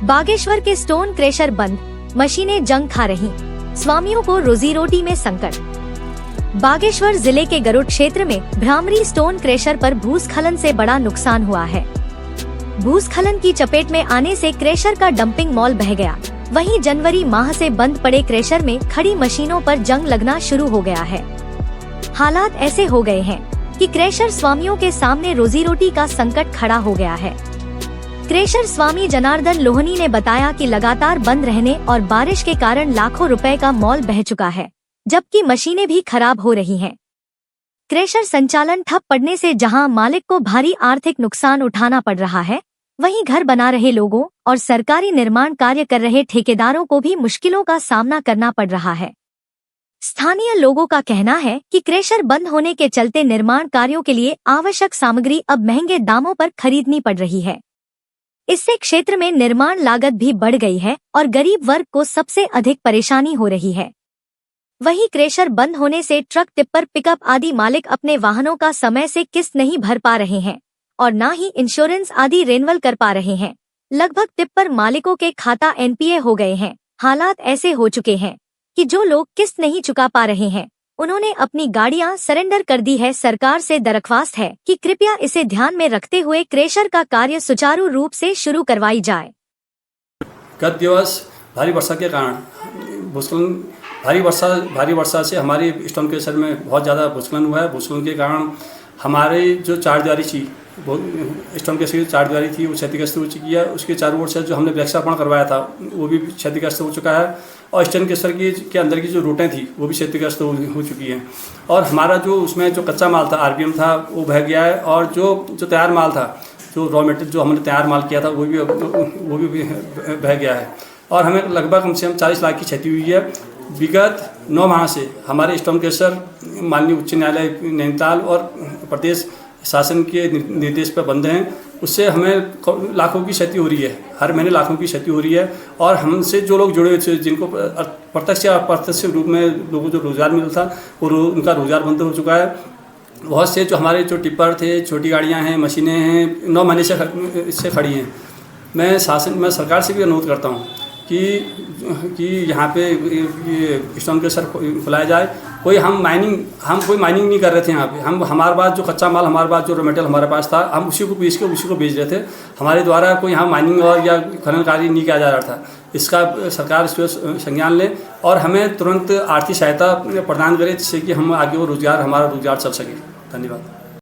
बागेश्वर के stone crusher बंद, मशीनें जंग खा रही, स्वामियों को रोजी रोटी में संकट। बागेश्वर जिले के गरुड़ क्षेत्र में भ्रामरी स्टोन क्रेशर पर भूस्खलन से बड़ा नुकसान हुआ है। भूस्खलन की चपेट में आने से क्रेशर का डंपिंग मॉल बह गया। वहीं जनवरी माह से बंद पड़े क्रेशर में खड़ी मशीनों पर जंग लगना शुरू हो गया है। हालात ऐसे हो गए हैं कि क्रेशर स्वामियों के सामने रोजी रोटी का संकट खड़ा हो गया है। क्रेशर स्वामी जनार्दन लोहनी ने बताया कि लगातार बंद रहने और बारिश के कारण लाखों रुपए का मॉल बह चुका है, जबकि मशीनें भी खराब हो रही हैं। क्रेशर संचालन ठप पड़ने से जहां मालिक को भारी आर्थिक नुकसान उठाना पड़ रहा है, वहीं घर बना रहे लोगों और सरकारी निर्माण कार्य कर रहे ठेकेदारों को भी मुश्किलों का सामना करना पड़ रहा है। स्थानीय लोगों का कहना है कि क्रेशर बंद होने के चलते निर्माण कार्यों के लिए आवश्यक सामग्री अब महंगे दामों पर खरीदनी पड़ रही है। इससे क्षेत्र में निर्माण लागत भी बढ़ गई है और गरीब वर्ग को सबसे अधिक परेशानी हो रही है। वहीं क्रेशर बंद होने से ट्रक, टिप्पर, पिकअप आदि मालिक अपने वाहनों का समय से किस्त नहीं भर पा रहे हैं और न ही इंश्योरेंस आदि रेन्युअल कर पा रहे हैं। लगभग टिप्पर मालिकों के खाता एनपीए हो गए हैं। हालात ऐसे हो चुके हैं कि जो लोग किस्त नहीं चुका पा रहे हैं, उन्होंने अपनी गाड़ियां सरेंडर कर दी है। सरकार से दरख्वास्त है कि कृपया इसे ध्यान में रखते हुए क्रेशर का कार्य सुचारू रूप से शुरू करवाई जाए। गत दिवस भारी वर्षा के कारण भारी वर्षा से हमारी स्टोन क्रेशर में बहुत ज़्यादा भूस्खलन हुआ है। भूस्खलन के कारण हमारे जो चारदीवारी थी, स्टोन क्रेशर की चारदीवारी थी, वो क्षतिग्रस्त हो चुकी है। उसके चारों ओर से जो हमने वृक्षारोपण करवाया था वो भी क्षतिग्रस्त हो चुका है और स्टोन क्रेशर के अंदर की जो रोटें थी वो भी क्षतिग्रस्त हो चुकी हैं। और हमारा जो उसमें जो कच्चा माल था, आरपीएम था, वो बह गया है और जो तैयार माल था, जो रॉ मटेरियल जो हमने तैयार माल किया था वो भी बह गया है और हमें लगभग कम से कम 40 लाख की क्षति हुई है। विगत 9 माह से हमारे स्टोन क्रेशर माननीय उच्च न्यायालय नैनीताल और प्रदेश शासन के निर्देश पर बंद हैं। उससे हमें लाखों की क्षति हो रही है, हर महीने लाखों की क्षति हो रही है और हमसे जो लोग जुड़े हुए थे, जिनको प्रत्यक्ष या अप्रत्यक्ष रूप में लोगों को जो रोज़गार मिलता था वो उनका रोज़गार बंद हो चुका है। बहुत से जो हमारे जो टिप्पर थे, छोटी गाड़ियाँ हैं, मशीनें हैं, 9 महीने से खड़ी हैं। मैं सरकार से भी अनुरोध करता हूँ कि यहाँ पे स्टोन क्रेशर खुलाया जाए। हम कोई माइनिंग नहीं कर रहे थे यहाँ पे। हमारे पास जो कच्चा माल, हमारे पास जो रॉ मटेरियल हमारे पास था, हम उसी को बेच रहे थे। हमारे द्वारा कोई यहाँ माइनिंग और या खनन कार्य नहीं किया जा रहा था। इसका सरकार इस पर संज्ञान ले और हमें तुरंत आर्थिक सहायता प्रदान करे, जिससे कि हम आगे हमारा रोजगार चल सके। धन्यवाद।